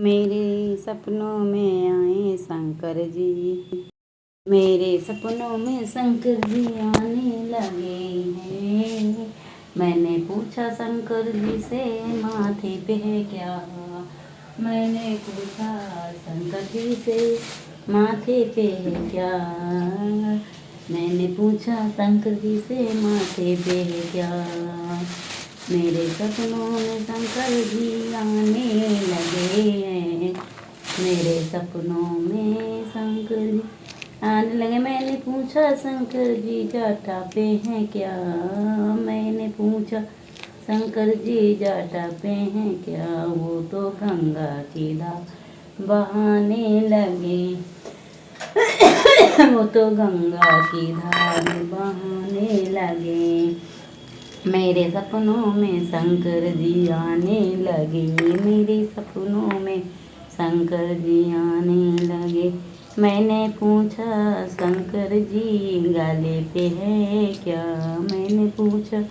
मेरे सपनों में आए शंकर जी, मेरे सपनों में शंकर जी आने लगे हैं। मैंने पूछा शंकर जी से माथे पे है क्या, मैंने पूछा शंकर जी से माथे पे है क्या, मैंने पूछा शंकर जी से माथे पे है क्या। मेरे सपनों में शंकर जी आने लगे हैं, मेरे सपनों में शंकर जी आने लगे। मैंने पूछा शंकर जी जटा पे हैं क्या, मैंने पूछा शंकर जी जटा पे हैं क्या। वो तो गंगा की धार बहाने लगे, वो तो गंगा की धार बहाने लगे। मेरे सपनों में शंकर जी आने लगे, मेरे सपनों में शंकर जी आने लगे। मैंने पूछा शंकर जी गले पे है क्या, मैंने पूछा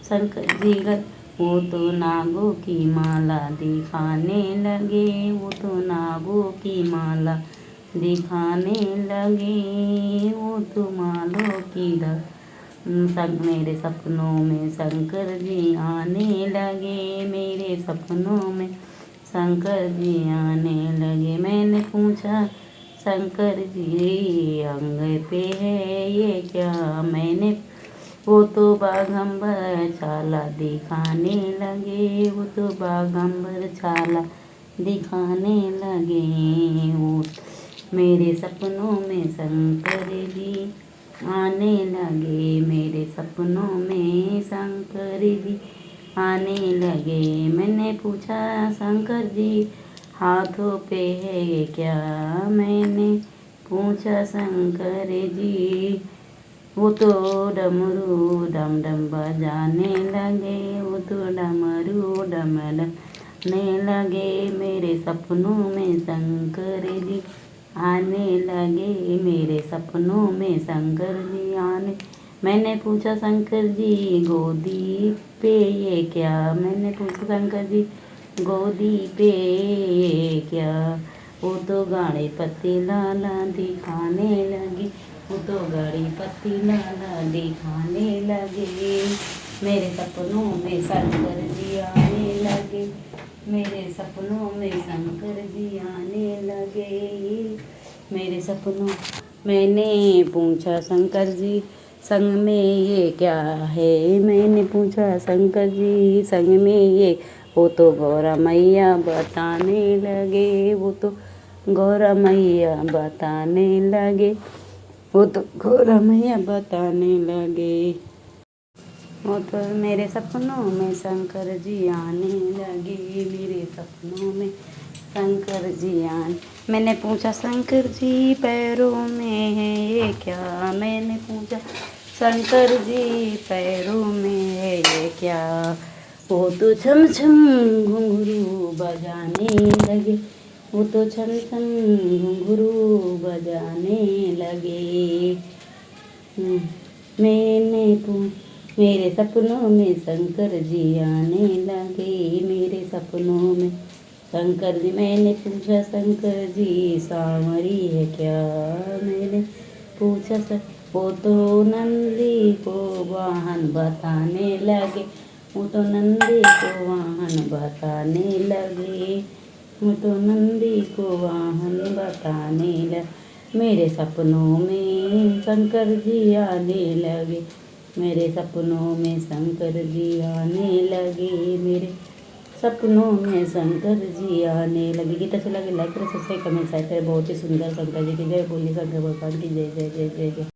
शंकर जी गले। वो तो नागों की माला दिखाने लगे, वो तो नागों की माला दिखाने लगे, वो तो मालों की मेरे सपनों में शंकर जी आने लगे, मेरे सपनों में शंकर जी आने लगे। मैंने पूछा शंकर जी अंग पे है ये क्या, मैंने वो तो बागंबर छाला दिखाने लगे, वो तो बागंबर छाला दिखाने लगे। वो मेरे सपनों में शंकर जी आने लगे, मेरे सपनों में शंकर जी आने लगे। मैंने पूछा शंकर जी हाथों पे है क्या, मैंने पूछा शंकर जी। वो तो डमरू डम डम बजाने लगे, वो तो डमरू डम डम ने लगे। मेरे सपनों में शंकर जी आने लगे, मेरे सपनों में शंकर जी आने। मैंने पूछा शंकर जी गोदी पे ये क्या, मैंने पूछा शंकर जी गोदी पे ये क्या। वो तो गाड़ी पत्ती लाला दिखाने लगी, वो तो गाड़ी पत्ती लाला दिखाने लगे। मेरे सपनों में शंकर जी आने लगे, मेरे सपनों में शंकर जी आने लगे। मेरे सपनों मैंने पूछा शंकर जी संग में ये क्या है, मैंने पूछा शंकर जी संग में ये। वो तो गौरा मैया बताने लगे, वो तो गौरा मैया बताने लगे, वो तो गौरा मैया बताने लगे। वो तो मेरे सपनों में शंकर जी आने लगे, मेरे सपनों में शंकर जी आने। मैंने पूछा शंकर जी पैरों में है ये क्या, मैंने पूछा शंकर जी पैरों में है ये क्या। वो तो छम छम घुंघरू बजाने लगे, वो तो छम छम घुंघरू बजाने लगे। मेरे सपनों में शंकर जी आने लगे, मेरे सपनों में शंकर जी। मैंने पूछा शंकर जी सांवरी है क्या, मैंने पूछा वो तो नंदी को वाहन बताने लगे, वो तो नंदी को वाहन बताने लगे, वो तो नंदी को वाहन बताने लगे। मेरे सपनों में शंकर जी आने लगे, मेरे सपनों में शंकर जी आने लगे, मेरे सपनों में शंकर जी आने लगे। गीत अच्छा लगे लाइक करें, सब्सक्राइब कमेंट शेयर करें। बहुत ही सुंदर शंकर जी की जय बोलिए, शंकर भगवान की जय जय जय जय जय।